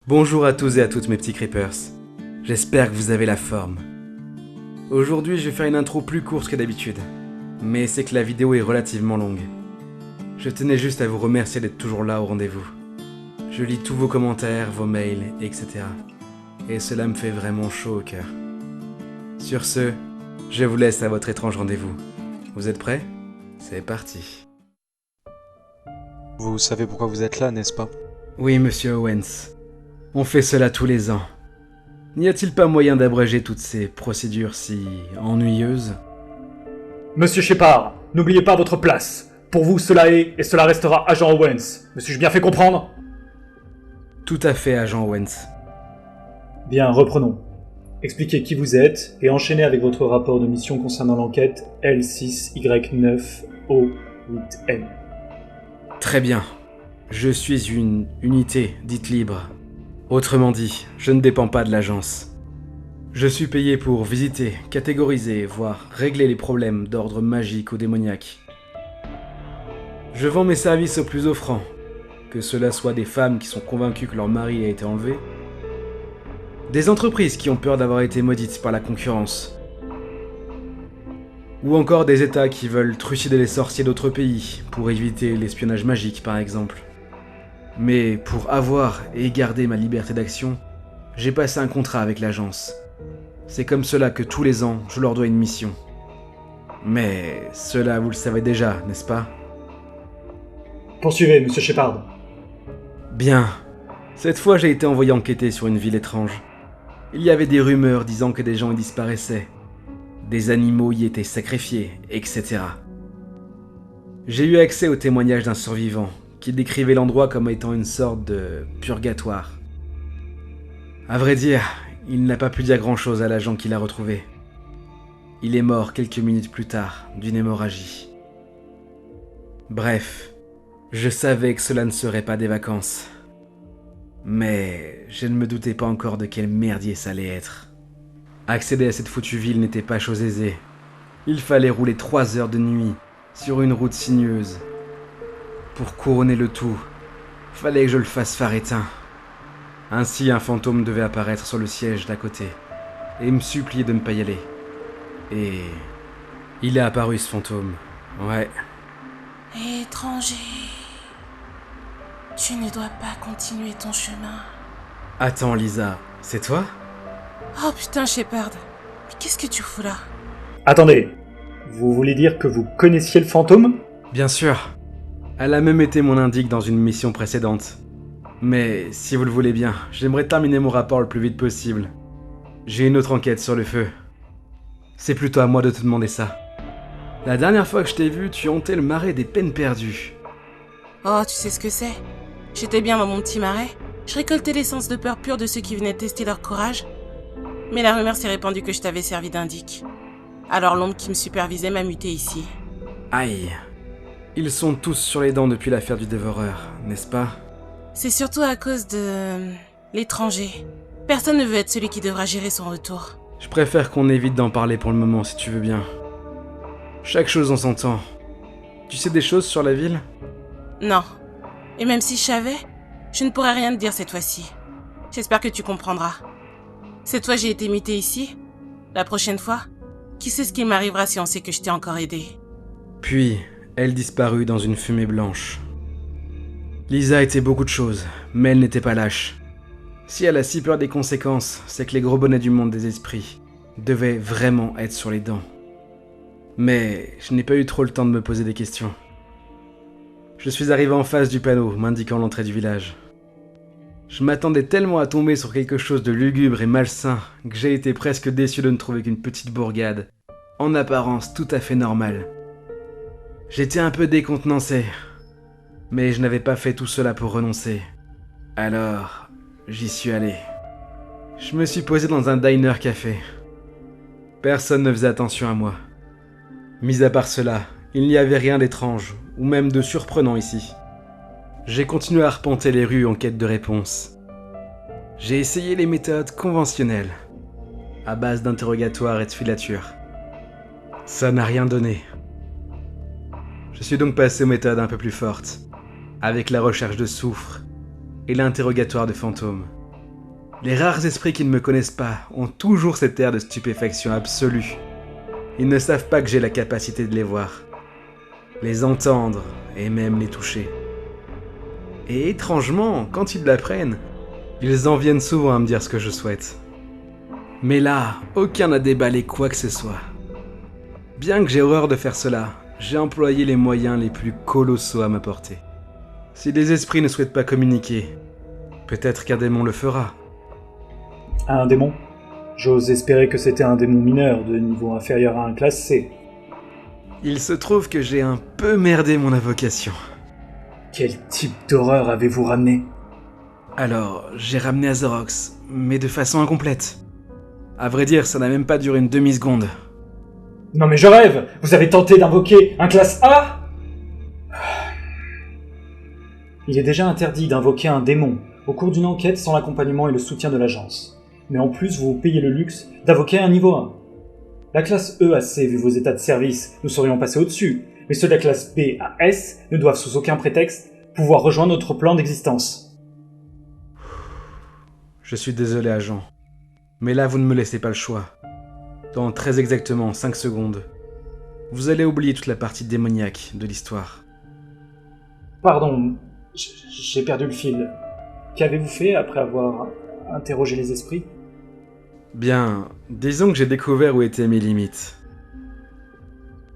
Bonjour à tous et à toutes mes petits creepers. J'espère que vous avez la forme. Aujourd'hui, je vais faire une intro plus courte que d'habitude. Mais c'est que la vidéo est relativement longue. Je tenais juste à vous remercier d'être toujours là au rendez-vous. Je lis tous vos commentaires, vos mails, etc. Et cela me fait vraiment chaud au cœur. Sur ce, je vous laisse à votre étrange rendez-vous. Vous êtes prêts ? C'est parti. Vous savez pourquoi vous êtes là, n'est-ce pas? Oui, monsieur Owens. On fait cela tous les ans. N'y a-t-il pas moyen d'abréger toutes ces procédures si ennuyeuses ? Monsieur Shepard, n'oubliez pas votre place. Pour vous, cela est et cela restera Agent Owens. Me suis-je bien fait comprendre? Tout à fait, agent Owens. Bien, reprenons. Expliquez qui vous êtes et enchaînez avec votre rapport de mission concernant l'enquête L6Y9O8N. Très bien. Je suis une unité dite libre. Autrement dit, je ne dépends pas de l'agence. Je suis payé pour visiter, catégoriser, voire régler les problèmes d'ordre magique ou démoniaque. Je vends mes services aux plus offrants, que cela soit des femmes qui sont convaincues que leur mari a été enlevé, des entreprises qui ont peur d'avoir été maudites par la concurrence, ou encore des États qui veulent trucider les sorciers d'autres pays pour éviter l'espionnage magique par exemple. Mais pour avoir et garder ma liberté d'action, j'ai passé un contrat avec l'agence. C'est comme cela que tous les ans, je leur dois une mission. Mais cela, vous le savez déjà, n'est-ce pas ? Poursuivez, Monsieur Shepard. Bien. Cette fois, j'ai été envoyé enquêter sur une ville étrange. Il y avait des rumeurs disant que des gens y disparaissaient. Des animaux y étaient sacrifiés, etc. J'ai eu accès au témoignage d'un survivant qui décrivait l'endroit comme étant une sorte de purgatoire. À vrai dire, il n'a pas pu dire grand-chose à l'agent qui l'a retrouvé. Il est mort quelques minutes plus tard d'une hémorragie. Bref, je savais que cela ne serait pas des vacances. Mais je ne me doutais pas encore de quel merdier ça allait être. Accéder à cette foutue ville n'était pas chose aisée. Il fallait rouler 3 heures de nuit sur une route sinueuse. Pour couronner le tout, fallait que je le fasse phare éteint. Ainsi, un fantôme devait apparaître sur le siège d'à côté et me supplier de ne pas y aller. Et il est apparu, ce fantôme. Ouais. Étranger, tu ne dois pas continuer ton chemin. Attends, Lisa, c'est toi ? Oh putain, Shepard, mais qu'est-ce que tu fous là? Attendez, vous voulez dire que vous connaissiez le fantôme? Bien sûr. Elle a même été mon indique dans une mission précédente. Mais si vous le voulez bien, j'aimerais terminer mon rapport le plus vite possible. J'ai une autre enquête sur le feu. C'est plutôt à moi de te demander ça. La dernière fois que je t'ai vu, tu hantais le marais des peines perdues. Oh, tu sais ce que c'est? J'étais bien dans mon petit marais. Je récoltais l'essence de peur pure de ceux qui venaient tester leur courage. Mais la rumeur s'est répandue que je t'avais servi d'indique. Alors l'ombre qui me supervisait m'a muté ici. Aïe. Ils sont tous sur les dents depuis l'affaire du dévoreur, n'est-ce pas ? C'est surtout à cause de... l'étranger. Personne ne veut être celui qui devra gérer son retour. Je préfère qu'on évite d'en parler pour le moment, si tu veux bien. Chaque chose en son temps. Tu sais des choses sur la ville ? Non. Et même si je savais, je ne pourrais rien te dire cette fois-ci. J'espère que tu comprendras. Cette fois, j'ai été mutée ici. La prochaine fois, qui sait ce qui m'arrivera si on sait que je t'ai encore aidé ? Puis, elle disparut dans une fumée blanche. Lisa était beaucoup de choses, mais elle n'était pas lâche. Si elle a si peur des conséquences, c'est que les gros bonnets du monde des esprits devaient vraiment être sur les dents. Mais je n'ai pas eu trop le temps de me poser des questions. Je suis arrivé en face du panneau m'indiquant l'entrée du village. Je m'attendais tellement à tomber sur quelque chose de lugubre et malsain que j'ai été presque déçu de ne trouver qu'une petite bourgade, en apparence tout à fait normale. J'étais un peu décontenancé, mais je n'avais pas fait tout cela pour renoncer. Alors, j'y suis allé. Je me suis posé dans un diner café. Personne ne faisait attention à moi. Mis à part cela, il n'y avait rien d'étrange, ou même de surprenant ici. J'ai continué à arpenter les rues en quête de réponses. J'ai essayé les méthodes conventionnelles, à base d'interrogatoires et de filatures. Ça n'a rien donné. Je suis donc passé aux méthodes un peu plus fortes, avec la recherche de soufre et l'interrogatoire de fantômes. Les rares esprits qui ne me connaissent pas ont toujours cet air de stupéfaction absolue. Ils ne savent pas que j'ai la capacité de les voir, les entendre et même les toucher. Et étrangement, quand ils l'apprennent, ils en viennent souvent à me dire ce que je souhaite. Mais là, aucun n'a déballé quoi que ce soit. Bien que j'ai horreur de faire cela, j'ai employé les moyens les plus colossaux à ma portée. Si les esprits ne souhaitent pas communiquer, peut-être qu'un démon le fera. Un démon? J'ose espérer que c'était un démon mineur de niveau inférieur à un classe C. Il se trouve que j'ai un peu merdé mon invocation. Quel type d'horreur avez-vous ramené? Alors, j'ai ramené Azorox, mais de façon incomplète. À vrai dire, ça n'a même pas duré une demi-seconde. Non mais je rêve! Vous avez tenté d'invoquer un classe A? Il est déjà interdit d'invoquer un démon au cours d'une enquête sans l'accompagnement et le soutien de l'agence. Mais en plus, vous vous payez le luxe d'invoquer un niveau 1. La classe E à C, vu vos états de service, nous serions passés au-dessus, mais ceux de la classe B à S ne doivent sous aucun prétexte pouvoir rejoindre notre plan d'existence. Je suis désolé, agent. Mais là, vous ne me laissez pas le choix. Dans très exactement 5 secondes, vous allez oublier toute la partie démoniaque de l'histoire. Pardon, j'ai perdu le fil. Qu'avez-vous fait après avoir interrogé les esprits? Bien, disons que j'ai découvert où étaient mes limites.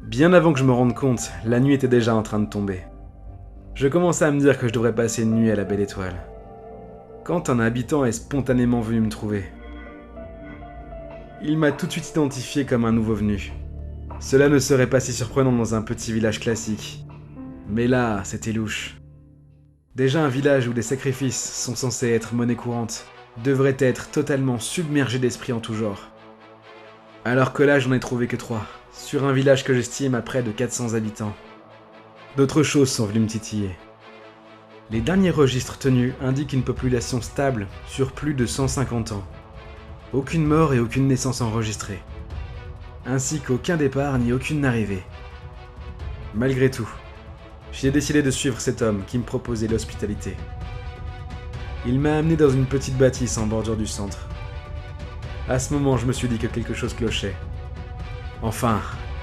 Bien avant que je me rende compte, la nuit était déjà en train de tomber. Je commençais à me dire que je devrais passer une nuit à la Belle Étoile. Quand un habitant est spontanément venu me trouver. Il m'a tout de suite identifié comme un nouveau venu. Cela ne serait pas si surprenant dans un petit village classique. Mais là, c'était louche. Déjà un village où des sacrifices sont censés être monnaie courante devrait être totalement submergé d'esprits en tout genre. Alors que là, j'en ai trouvé que 3, sur un village que j'estime à près de 400 habitants. D'autres choses sont venues me titiller. Les derniers registres tenus indiquent une population stable sur plus de 150 ans. Aucune mort et aucune naissance enregistrée. Ainsi qu'aucun départ ni aucune arrivée. Malgré tout, j'ai décidé de suivre cet homme qui me proposait l'hospitalité. Il m'a amené dans une petite bâtisse en bordure du centre. À ce moment, je me suis dit que quelque chose clochait. Enfin,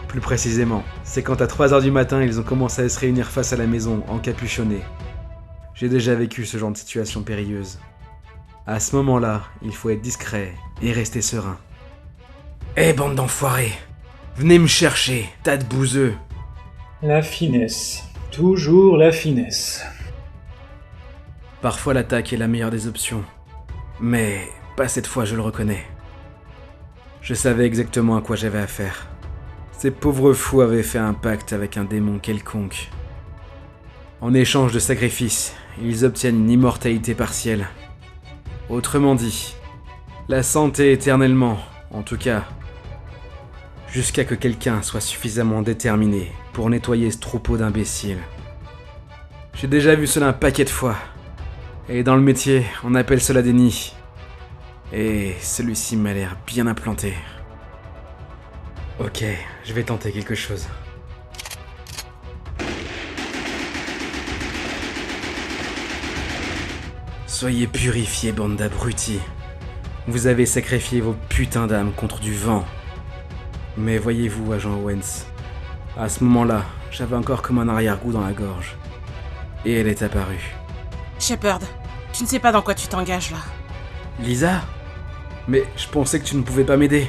plus précisément, c'est quand à 3h du matin, ils ont commencé à se réunir face à la maison, encapuchonnés. J'ai déjà vécu ce genre de situation périlleuse. À ce moment-là, il faut être discret et rester serein. Eh bande d'enfoirés! Venez me chercher, tas de bouseux! La finesse. Toujours la finesse. Parfois l'attaque est la meilleure des options. Mais pas cette fois, je le reconnais. Je savais exactement à quoi j'avais affaire. Ces pauvres fous avaient fait un pacte avec un démon quelconque. En échange de sacrifices, ils obtiennent une immortalité partielle. Autrement dit, la santé éternellement, en tout cas, jusqu'à que quelqu'un soit suffisamment déterminé pour nettoyer ce troupeau d'imbéciles. J'ai déjà vu cela un paquet de fois. Et dans le métier, on appelle cela des nids. Et celui-ci m'a l'air bien implanté. Ok, je vais tenter quelque chose. Soyez purifiés, bande d'abrutis. Vous avez sacrifié vos putains d'âmes contre du vent. Mais voyez-vous, agent Owens, à ce moment-là, j'avais encore comme un arrière-goût dans la gorge. Et elle est apparue. Shepard, tu ne sais pas dans quoi tu t'engages là. Lisa? Mais je pensais que tu ne pouvais pas m'aider.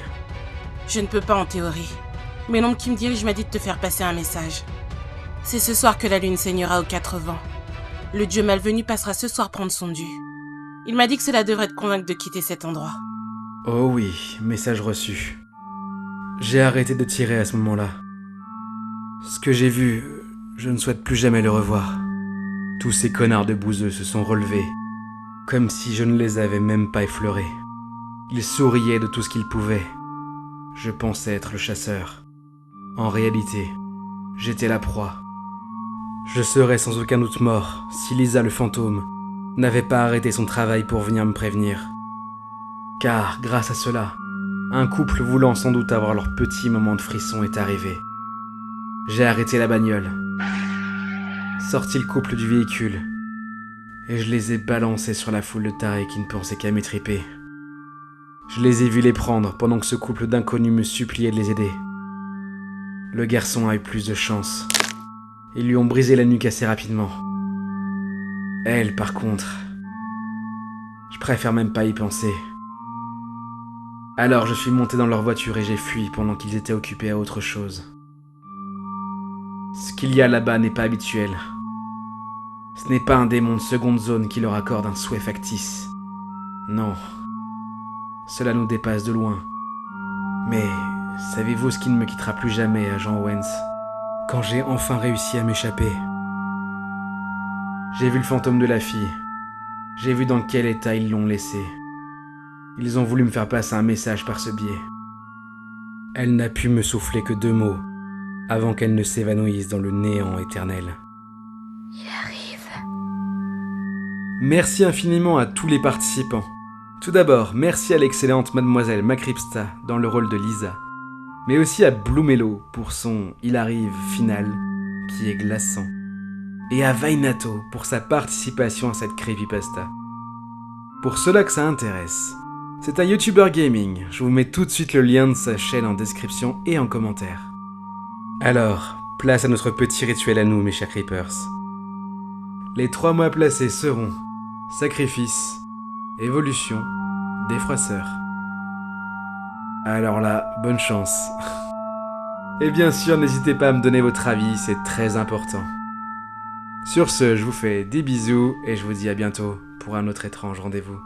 Je ne peux pas en théorie. Mais l'homme qui me dirige m'a dit de te faire passer un message. C'est ce soir que la lune saignera aux 4 vents. Le dieu malvenu passera ce soir prendre son dû. Il m'a dit que cela devrait te convaincre de quitter cet endroit. Oh oui, message reçu. J'ai arrêté de tirer à ce moment-là. Ce que j'ai vu, je ne souhaite plus jamais le revoir. Tous ces connards de bouseux se sont relevés, comme si je ne les avais même pas effleurés. Ils souriaient de tout ce qu'ils pouvaient. Je pensais être le chasseur. En réalité, j'étais la proie. Je serais sans aucun doute mort si Lisa le fantôme n'avait pas arrêté son travail pour venir me prévenir. Car, grâce à cela, un couple voulant sans doute avoir leur petit moment de frisson est arrivé. J'ai arrêté la bagnole, sorti le couple du véhicule, et je les ai balancés sur la foule de tarés qui ne pensaient qu'à m'étriper. Je les ai vus les prendre pendant que ce couple d'inconnus me suppliait de les aider. Le garçon a eu plus de chance. Ils lui ont brisé la nuque assez rapidement. Elle, par contre, je préfère même pas y penser. Alors je suis monté dans leur voiture et j'ai fui pendant qu'ils étaient occupés à autre chose. Ce qu'il y a là-bas n'est pas habituel. Ce n'est pas un démon de seconde zone qui leur accorde un souhait factice. Non. Cela nous dépasse de loin. Mais savez-vous ce qui ne me quittera plus jamais, agent Owens? Quand j'ai enfin réussi à m'échapper. J'ai vu le fantôme de la fille. J'ai vu dans quel état ils l'ont laissée. Ils ont voulu me faire passer un message par ce biais. Elle n'a pu me souffler que 2 mots, avant qu'elle ne s'évanouisse dans le néant éternel. Il arrive. Merci infiniment à tous les participants. Tout d'abord, merci à l'excellente mademoiselle Macripsta dans le rôle de Lisa, mais aussi à Bloomello pour son « Il arrive » final, qui est glaçant, et à Vainato pour sa participation à cette creepypasta. Pour ceux-là que ça intéresse, c'est un YouTuber gaming, je vous mets tout de suite le lien de sa chaîne en description et en commentaire. Alors, place à notre petit rituel à nous, mes chers creepers. Les 3 mots à placer seront sacrifice, évolution, défroisseur. Alors là, bonne chance. Et bien sûr, n'hésitez pas à me donner votre avis, c'est très important. Sur ce, je vous fais des bisous et je vous dis à bientôt pour un autre étrange rendez-vous.